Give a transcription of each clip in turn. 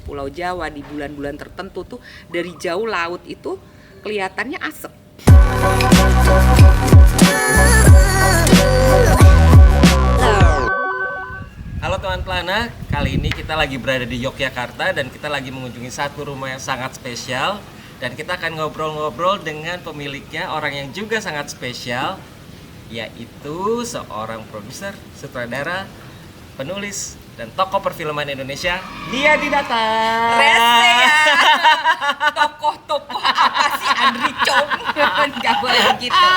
Pulau Jawa di bulan-bulan tertentu tuh dari jauh laut itu kelihatannya asap. Halo teman pelana, kali ini kita lagi berada di Yogyakarta dan kita lagi mengunjungi satu rumah yang sangat spesial. Dan kita akan ngobrol-ngobrol dengan pemiliknya, orang yang juga sangat spesial, yaitu seorang produser, sutradara, penulis, dan tokoh perfilman Indonesia, Dia Dinata. Rese ya. Tokoh-tokoh apa sih Andri Chong? Gak boleh begitu.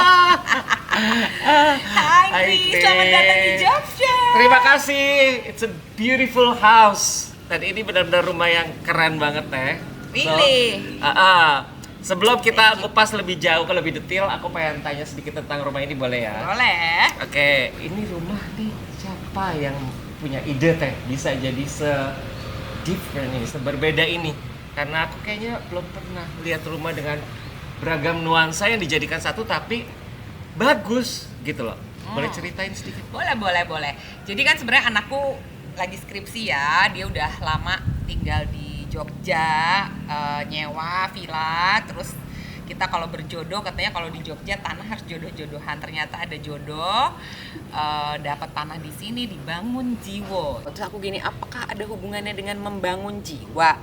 Hai Andri, selamat datang di Jogja. Terima kasih, it's a beautiful house. Dan ini benar-benar rumah yang keren banget teh. Really? Sebelum kita ngupas lebih jauh ke lebih detail, aku pengen tanya sedikit tentang rumah ini, boleh ya? Boleh. Oke, ini rumah nih siapa yang punya ide teh bisa jadi different ini, berbeda ini? Karena aku kayaknya belum pernah lihat rumah dengan beragam nuansa yang dijadikan satu tapi bagus gitu loh. Boleh ceritain sedikit? Boleh. Jadi kan sebenarnya anakku lagi skripsi ya, dia udah lama tinggal di Jogja, nyewa villa, terus kita kalau berjodoh katanya kalau di Jogja tanah harus jodoh-jodohan. Ternyata ada jodoh, dapat tanah di sini dibangun jiwa. Terus aku gini, apakah ada hubungannya dengan membangun jiwa?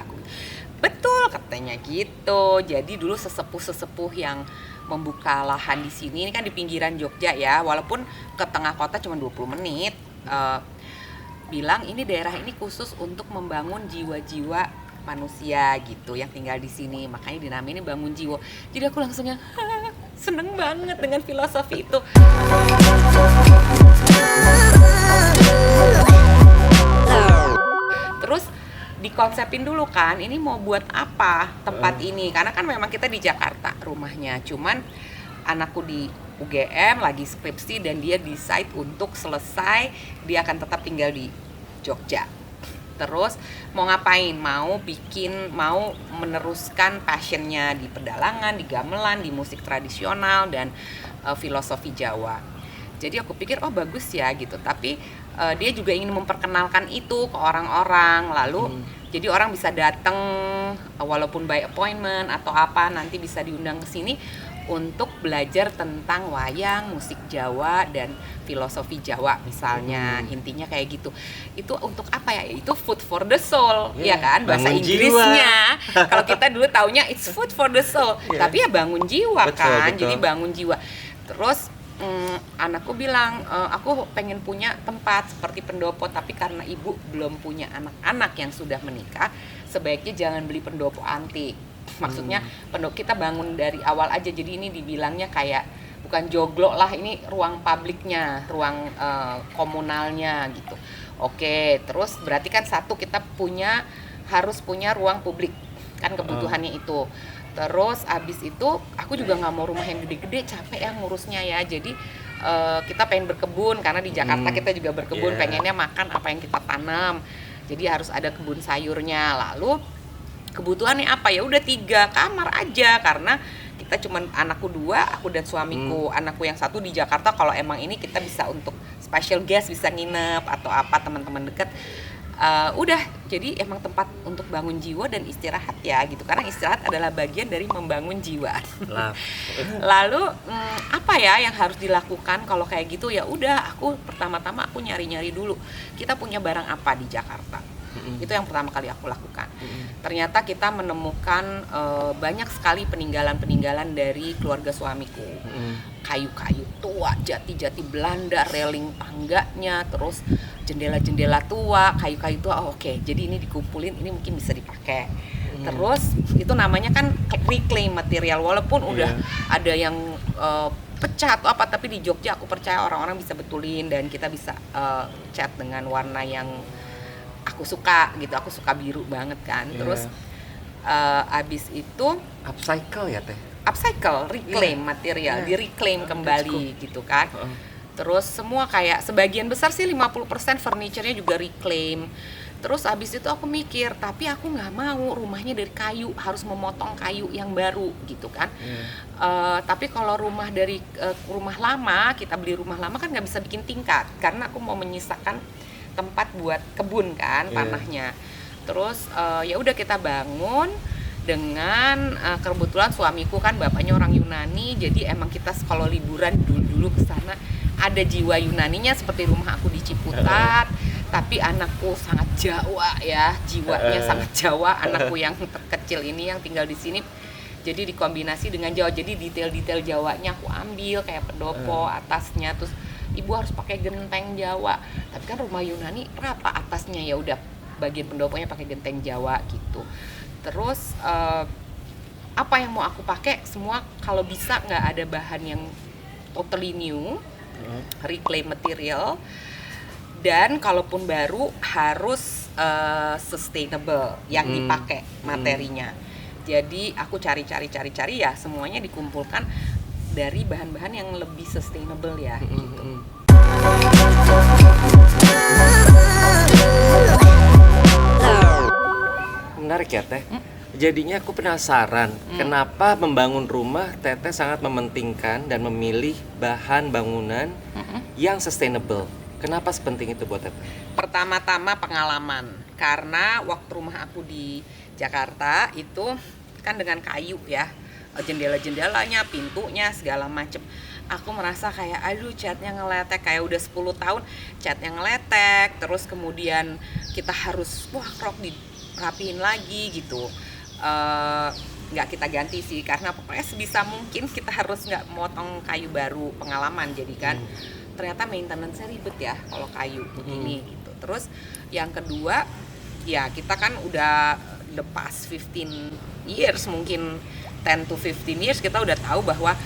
Betul katanya gitu. Jadi dulu sesepuh yang membuka lahan di sini, ini kan di pinggiran Jogja ya, walaupun ke tengah kota cuma 20 menit. Bilang ini daerah ini khusus untuk membangun jiwa-jiwa manusia gitu yang tinggal di sini, makanya dinamain Bangun Jiwa. Jadi aku langsung yang seneng banget dengan filosofi itu. Terus dikonsepin dulu kan, ini mau buat apa tempat ini, karena kan memang kita di Jakarta rumahnya, cuman anakku di UGM lagi skripsi dan dia decide untuk selesai dia akan tetap tinggal di Jogja. Terus mau ngapain? Mau meneruskan passionnya di pedalangan, di gamelan, di musik tradisional dan filosofi Jawa. Jadi aku pikir bagus ya gitu. Tapi dia juga ingin memperkenalkan itu ke orang-orang. Lalu jadi orang bisa datang walaupun by appointment atau apa, nanti bisa diundang ke sini untuk belajar tentang wayang, musik Jawa dan filosofi Jawa misalnya. Intinya kayak gitu. Itu untuk apa ya? Itu food for the soul, ya kan? Bahasa Inggrisnya. Kalau kita dulu taunya it's food for the soul, tapi ya bangun jiwa. Betul. Jadi bangun jiwa. Terus anakku bilang, aku pengen punya tempat seperti pendopo, tapi karena ibu belum punya anak-anak yang sudah menikah, sebaiknya jangan beli pendopo antik. Maksudnya kita bangun dari awal aja, jadi ini dibilangnya kayak bukan joglo lah, ini ruang publiknya, ruang komunalnya gitu. Oke, terus berarti kan satu kita harus punya ruang publik kan, kebutuhannya itu. Terus abis itu aku juga nggak mau rumah yang gede-gede, capek ya ngurusnya ya. Jadi kita pengen berkebun karena di Jakarta kita juga berkebun, pengennya makan apa yang kita tanam. Jadi harus ada kebun sayurnya. Lalu kebutuhannya apa ya? Udah 3 kamar aja karena kita cuman anakku 2, aku dan suamiku. Anakku yang 1 di Jakarta, kalau emang ini kita bisa untuk special guest, bisa nginep atau apa, teman-teman dekat. Udah, jadi emang tempat untuk bangun jiwa dan istirahat ya gitu, karena istirahat adalah bagian dari membangun jiwa. Lalu apa ya yang harus dilakukan kalau kayak gitu? Ya udah, aku pertama-tama aku nyari-nyari dulu kita punya barang apa di Jakarta. Itu yang pertama kali aku lakukan. Ternyata kita menemukan banyak sekali peninggalan-peninggalan dari keluarga suamiku. Kayu-kayu tua, jati-jati Belanda, railing tangganya, terus jendela-jendela tua, kayu-kayu tua. Oke, jadi ini dikumpulin, ini mungkin bisa dipakai. Terus itu namanya kan reclaim material, walaupun udah ada yang pecah atau apa, tapi di Jogja aku percaya orang-orang bisa betulin dan kita bisa cat dengan warna yang aku suka gitu. Aku suka biru banget kan. Terus abis itu upcycle ya teh? Upcycle, reclaim material, di-reclaim kembali gitu kan. Terus semua kayak sebagian besar sih 50% furniture-nya juga reclaim. Terus abis itu aku mikir, tapi aku nggak mau rumahnya dari kayu, harus memotong kayu yang baru gitu kan. Tapi kalau rumah dari rumah lama, kita beli rumah lama kan nggak bisa bikin tingkat, karena aku mau menyisakan tempat buat kebun kan, tanahnya. Terus ya udah kita bangun dengan kebetulan suamiku kan bapaknya orang Yunani, jadi emang kita kalau liburan dulu ke sana ada jiwa Yunaninya seperti rumah aku di Ciputat, tapi anakku sangat Jawa ya, jiwanya sangat Jawa, anakku yang terkecil ini yang tinggal di sini. Jadi dikombinasi dengan Jawa, jadi detail-detail Jawanya aku ambil kayak pendopo atasnya, terus ibu harus pakai genteng Jawa. Tapi kan rumah Yunani rata atasnya, ya udah bagian pendoponya pakai genteng Jawa gitu. Terus apa yang mau aku pakai semua kalau bisa nggak ada bahan yang totally new, reclaim material, dan kalaupun baru harus sustainable yang dipakai materinya. Jadi aku cari ya semuanya dikumpulkan dari bahan-bahan yang lebih sustainable ya gitu. Menarik ya Teh. Jadinya aku penasaran kenapa membangun rumah Teteh sangat mementingkan dan memilih bahan bangunan yang sustainable. Kenapa sepenting itu buat Teteh? Pertama-tama pengalaman, karena waktu rumah aku di Jakarta itu kan dengan kayu ya, jendela-jendelanya, pintunya segala macem. Aku merasa kayak aduh catnya ngeletek, kayak udah 10 tahun catnya ngeletek, terus kemudian kita harus krok dirapiin lagi gitu. Nggak kita ganti sih, karena pokoknya sebisa mungkin kita harus nggak motong kayu baru, pengalaman jadi kan. Ternyata maintenance-nya ribet ya kalau kayu begini gitu. Terus yang kedua ya kita kan udah the past 15 years, mungkin 10 to 15 years kita udah tahu bahwa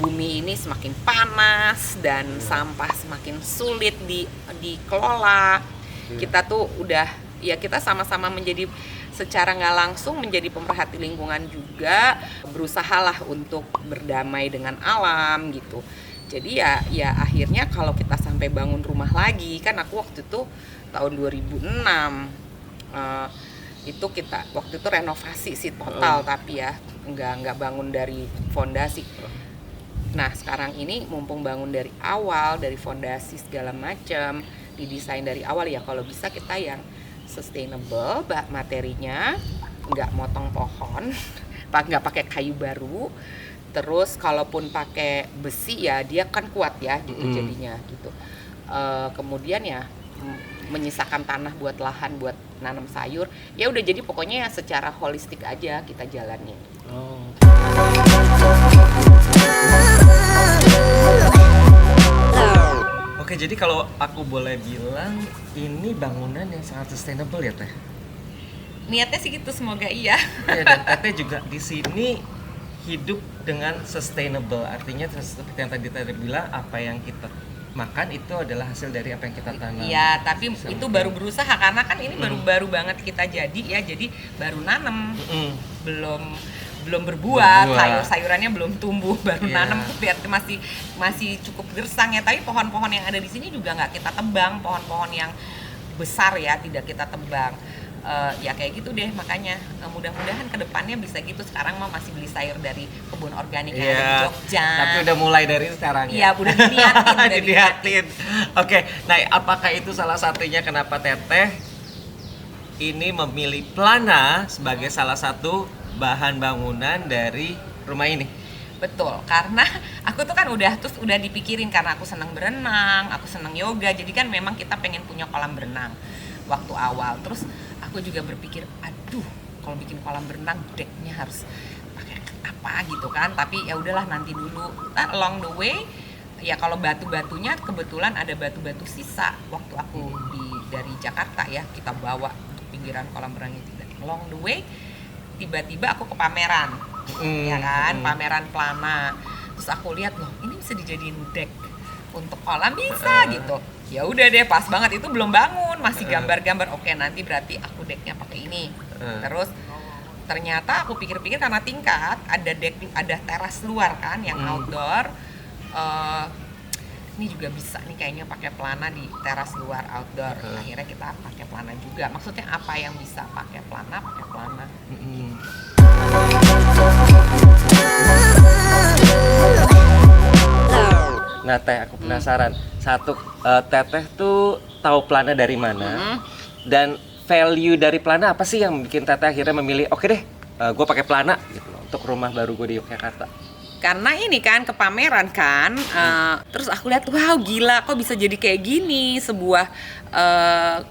bumi ini semakin panas dan sampah semakin sulit dikelola. Kita tuh udah ya kita sama-sama menjadi secara nggak langsung menjadi pemerhati lingkungan juga, berusahalah untuk berdamai dengan alam gitu. Jadi ya akhirnya kalau kita sampai bangun rumah lagi, kan aku waktu itu tahun 2006 itu kita waktu itu renovasi sih total, tapi ya nggak bangun dari fondasi. Nah sekarang ini mumpung bangun dari awal, dari fondasi segala macam, didesain dari awal, ya kalau bisa kita yang sustainable materinya, nggak motong pohon, nggak pakai kayu baru. Terus kalaupun pakai besi ya dia kan kuat ya gitu jadinya gitu. Kemudian ya menyisakan tanah buat lahan buat nanam sayur. Ya udah, jadi pokoknya ya secara holistik aja kita jalanin. Oke, jadi kalau aku boleh bilang ini bangunan yang sangat sustainable ya Teh. Niatnya sih gitu, semoga iya. Ya, dan Teteh juga di sini hidup dengan sustainable, artinya seperti yang tadi Teteh bilang, apa yang kita makan itu adalah hasil dari apa yang kita tanam. Iya, tapi itu baru berusaha karena kan ini baru banget kita jadi baru nanam, belum berbuah, sayurannya belum tumbuh, baru nanam, lihat masih cukup gersang ya. Tapi pohon-pohon yang ada di sini juga nggak kita tebang, pohon-pohon yang besar ya tidak kita tebang. Ya kayak gitu deh, makanya mudah-mudahan kedepannya bisa gitu. Sekarang mah masih beli sayur dari kebun organik yang ada di Jogja. Tapi udah mulai dari sekarang ya. Iya, udah diniatin. Oke, nah apakah itu salah satunya kenapa Teteh ini memilih Plana sebagai salah satu bahan bangunan dari rumah ini? Betul, karena aku tuh kan udah dipikirin, karena aku senang berenang, aku senang yoga, jadi kan memang kita pengen punya kolam berenang waktu awal. Terus aku juga berpikir, aduh kalau bikin kolam berenang decknya harus pakai apa gitu kan. Tapi ya udahlah nanti dulu. Nah, along the way ya kalau batu-batunya kebetulan ada batu-batu sisa waktu aku dari Jakarta ya, kita bawa untuk pinggiran kolam berenang itu. Along the way tiba-tiba aku ke pameran, ya kan, pameran Plana. Terus aku lihat, loh ini bisa dijadiin deck untuk kolam, bisa gitu. Ya udah deh, pas banget, itu belum bangun, masih gambar-gambar. Oke, nanti berarti aku decknya pakai ini. Terus ternyata aku pikir-pikir karena tingkat, ada teras luar kan yang outdoor. Ini juga bisa nih kayaknya pakai Plana di teras luar outdoor. Akhirnya kita pakai Plana juga. Maksudnya apa yang bisa pakai Plana, pakai Plana. Nah Teh, aku penasaran. Satu, Teteh tuh tahu Plana dari mana? Dan value dari Plana apa sih yang bikin Teteh akhirnya memilih oke deh, gue pakai Plana gitu loh, untuk rumah baru gue di Yogyakarta? Karena ini kan ke pameran kan, terus aku lihat wow gila kok bisa jadi kayak gini, sebuah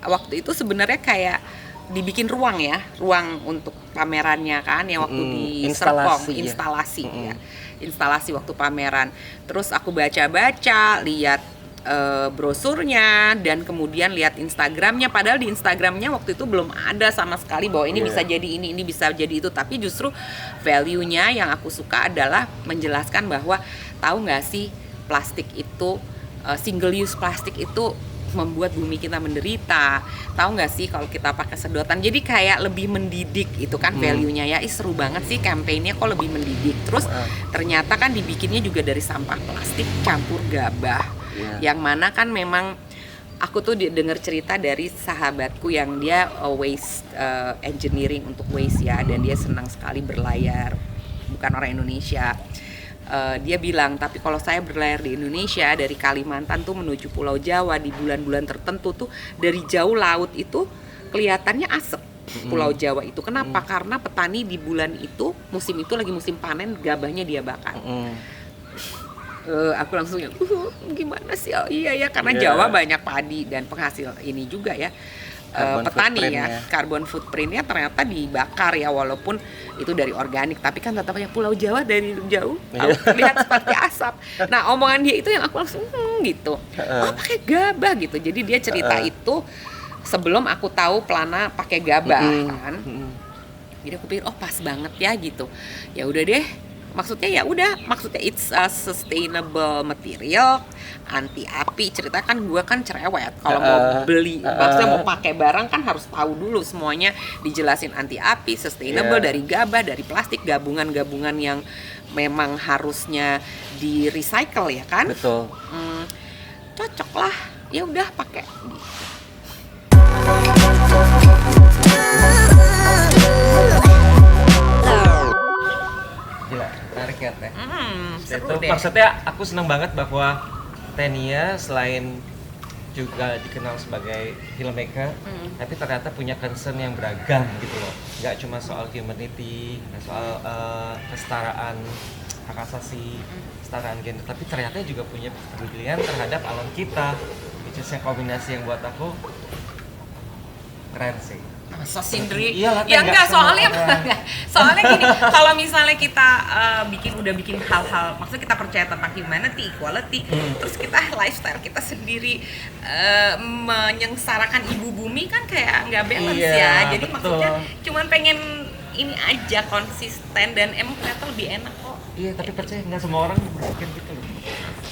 waktu itu sebenarnya kayak dibikin ruang untuk pamerannya kan, yang waktu di Serpong, instalasi ya, instalasi waktu pameran. Terus aku baca-baca, lihat brosurnya, dan kemudian lihat Instagramnya. Padahal di Instagramnya waktu itu belum ada sama sekali bahwa ini bisa jadi ini bisa jadi itu. Tapi justru value-nya yang aku suka adalah menjelaskan bahwa tahu nggak sih plastik itu, single use plastik itu membuat bumi kita menderita. Tahu nggak sih kalau kita pakai sedotan, jadi kayak lebih mendidik itu kan value-nya ya. Seru banget sih campaign-nya kok lebih mendidik. Terus ternyata kan dibikinnya juga dari sampah plastik campur gabah. Yang mana kan memang aku tuh dengar cerita dari sahabatku yang dia waste engineering untuk waste ya, dan dia senang sekali berlayar, bukan orang Indonesia. Dia bilang, tapi kalau saya berlayar di Indonesia dari Kalimantan tuh menuju Pulau Jawa di bulan-bulan tertentu tuh dari jauh laut itu kelihatannya asap. Pulau Jawa itu kenapa? Karena petani di bulan itu, musim itu lagi musim panen, gabahnya dia bakar. Aku langsung gimana sih? Oh iya ya, karena Jawa banyak padi dan penghasil ini juga ya, petani ya, carbon footprintnya ternyata dibakar ya, walaupun itu dari organik, tapi kan tetap ya Pulau Jawa dari jauh terlihat seperti asap. Nah omongan dia itu yang aku langsung gitu, oh pakai gabah gitu. Jadi dia cerita itu sebelum aku tahu Plana pakai gabah kan. Jadi aku pikir oh pas banget ya gitu. Ya udah deh. Maksudnya it's a sustainable material, anti api. Cerita kan gue kan cerewet, kalau mau beli, maksudnya mau pakai barang kan harus tahu dulu semuanya, dijelasin anti api, sustainable, dari gabah, dari plastik, gabungan-gabungan yang memang harusnya di recycle ya kan. Betul. Cocok lah, ya udah pakai. Gila, menarik ya Teh. Seru deh. Maksudnya aku senang banget bahwa Tenia selain juga dikenal sebagai filmmaker, tapi ternyata punya concern yang beragam gitu loh. Nggak cuma soal humanity, nggak soal kesetaraan hak asasi, kesetaraan gender, tapi ternyata juga punya kepedulian terhadap alam kita, which is yang kombinasi yang buat aku keren sih. So Sindri, Iyalah, ya enggak, soalnya gini, kalau misalnya kita udah bikin hal-hal, maksudnya kita percaya tentang humanity, equality, terus kita lifestyle kita sendiri menyengsarakan ibu bumi kan kayak nggak balance ya. Jadi betul. maksudnya cuman pengen ini aja konsisten, dan emang ternyata lebih enak kok. Iya, tapi percaya nggak semua orang berpikir gitu loh.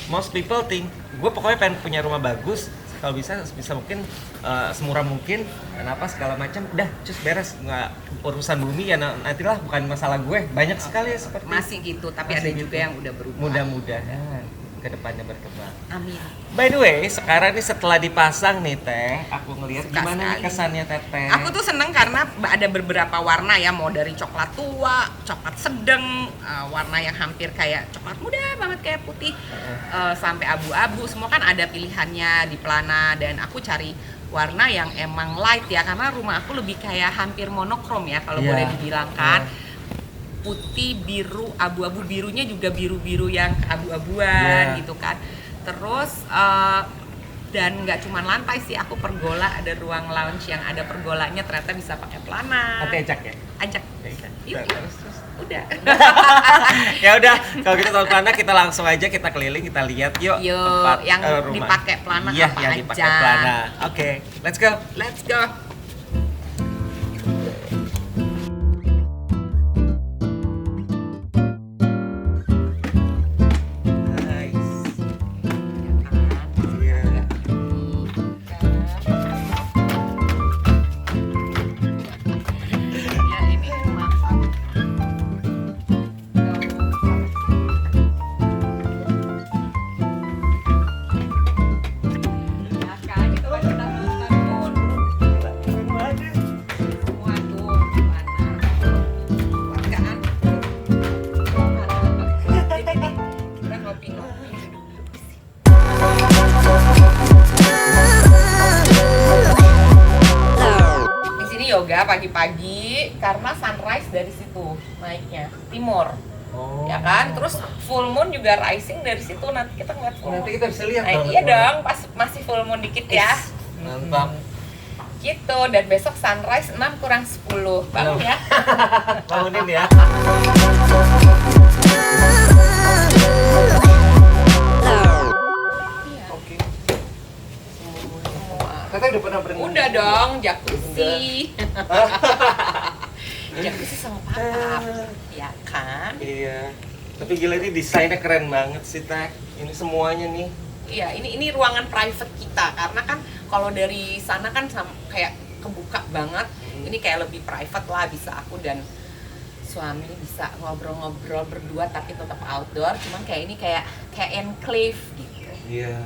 Most people think, gue pokoknya pengen punya rumah bagus, kalau bisa mungkin semurah mungkin, kenapa segala macam, udah cus beres, nggak urusan bumi ya nantilah, bukan masalah gue. Banyak sekali ya seperti masih gitu, tapi masih ada gitu. juga yang udah berubah. Mudah-mudahan kedepannya berkembang. Amin. By the way, sekarang nih setelah dipasang nih Teh, aku ngelihat Suka gimana nih sekali. kesannya Teteh. Aku tuh seneng karena ada beberapa warna ya, mau dari coklat tua, coklat sedang, warna yang hampir kayak coklat muda banget kayak putih, sampai abu-abu, semua kan ada pilihannya di Plana. Dan aku cari warna yang emang light ya, karena rumah aku lebih kayak hampir monokrom ya kalau boleh dibilang kan. Putih, biru, abu-abu, birunya juga biru-biru yang abu-abuan gitu kan. Terus dan nggak cuma lantai sih, aku pergola, ada ruang lounge yang ada pergolanya, ternyata bisa pakai Plana. Nanti ajak ya? Ajak. Yuk. Terus. Udah. Ya udah, kalau gitu tahun Plana kita langsung aja kita keliling, kita lihat yuk tempat yang rumah. dipakai Plana Iya, apa yang aja. dipakai Plana. Oke, let's go. Let's go. pagi karena sunrise dari situ naiknya timur. Oh. Ya kan, terus full moon juga rising dari situ, nanti kita ngeliat full moon. Nanti kita bisa lihat Nah, dong. iya dong, pas masih full moon dikit ya. Mantap. Gitu, dan besok sunrise 6 kurang 10. Bangun ya. Bangunin ya. Oke. Teteh udah pernah berenang? Udah dong, jacuzzi. Jacuzzi sama papa. Ya kan? Iya. Tapi gila ini desainnya keren banget sih, Teh. Ini semuanya nih. Iya, ini ruangan private kita karena kan kalau dari sana kan kayak kebuka banget. Ini kayak lebih private lah, bisa aku dan suami bisa ngobrol-ngobrol berdua tapi tetap outdoor. Cuman kayak ini kayak enclave gitu. Iya.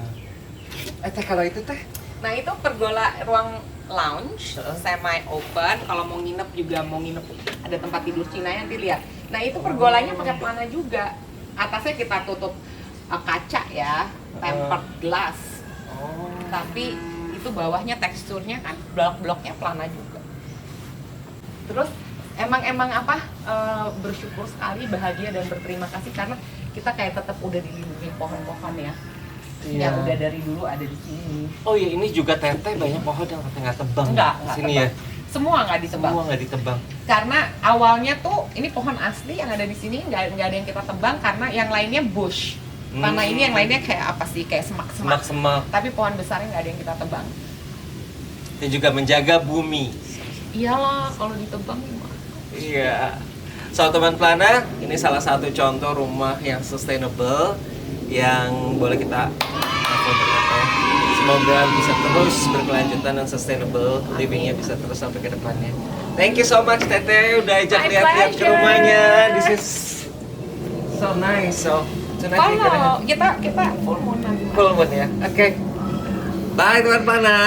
Teh kalau itu Teh? Nah, itu pergola ruang lounge, semi open. Kalau mau nginep juga ada tempat tidur Cina nanti lihat. Nah, itu pergolanya pakai pelana juga. Atasnya kita tutup kaca ya, tempered glass. Oh. Tapi itu bawahnya teksturnya kan blok-bloknya pelana juga. Terus emang bersyukur sekali, bahagia dan berterima kasih karena kita kayak tetap udah dilindungi pohon-pohon ya. Iya. Yang udah dari dulu ada di sini. Oh iya, ini juga Teteh banyak pohon yang nggak tebang. Enggak Sini tebang. ya. Semua nggak ditebang. Semua nggak ditebang. Karena awalnya tuh ini pohon asli yang ada di sini nggak ada yang kita tebang karena yang lainnya bush. Tanah ini yang lainnya kayak apa sih? Kayak semak-semak. Semak-semak. Tapi pohon besarnya nggak ada yang kita tebang. Dan juga menjaga bumi. Iyalah, kalau ditebang gimana? Iya. So teman pelana, ini salah satu contoh rumah yang sustainable yang boleh kita foto-foto. Semoga bisa terus berkelanjutan dan sustainable livingnya bisa terus sampai ke depannya. Thank you so much Teteh udah ajak My lihat-lihat ke pleasure. rumahnya. This is so nice. So tonight we're gonna Kalau kita full moon nanti. full moon ya. Oke. Bye teman pelana.